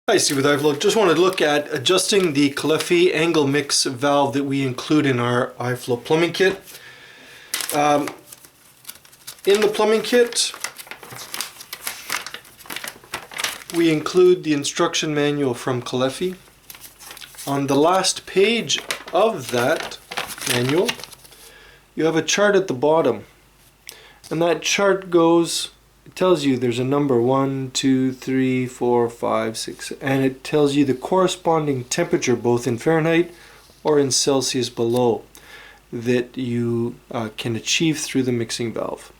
Hi, Steve with iFLOW. Just wanted to look at adjusting the Caleffi Angle mix valve that we include in our iFLOW plumbing kit. In the plumbing kit, we include the instruction manual from Caleffi. On the last page of that manual, you have a chart at the bottom, and that chart goes. It tells you there's a number 1, 2, 3, 4, 5, 6, and it tells you the corresponding temperature both in Fahrenheit or in Celsius below that you can achieve through the mixing valve.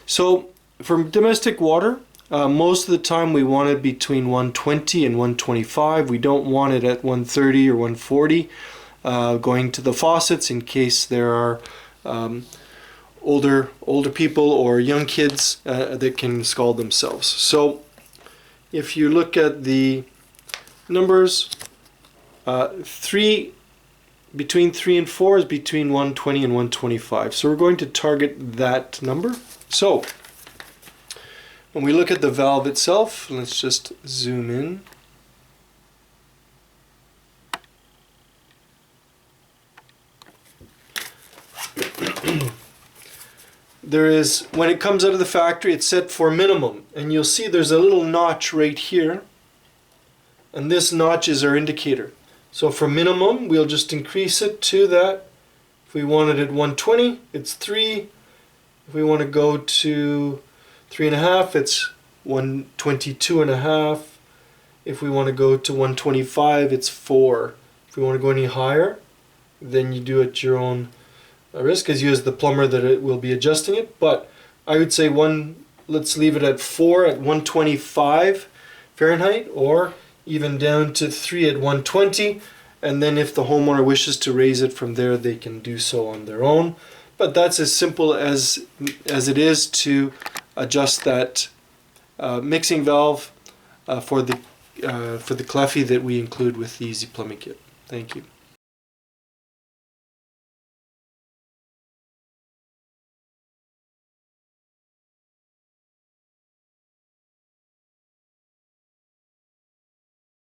So for domestic water, most of the time we want it between 120 and 125. We don't want it at 130 or 140 going to the faucets in case there are older people or young kids that can scald themselves. So if you look at the numbers, between 3 and 4 is between 120 and 125. So we're going to target that number. So when we look at the valve itself, let's just zoom in. There is, when it comes out of the factory, it's set for minimum, and you'll see there's a little notch right here, and this notch is our indicator. So for minimum, we'll just increase it to that. If we want it at 120, it's 3. If we want to go to 3.5, it's 122.5. If we want to go to 125, it's 4. If we want to go any higher, then you do it at your own risk, as you as the plumber that it will be adjusting it. But I would say let's leave it at 4 at 125 Fahrenheit, or even down to 3 at 120, and then if the homeowner wishes to raise it from there, they can do so on their own. But that's as simple as it is to adjust that mixing valve for the Caleffi that we include with the Easy Plumbing Kit. Thank you.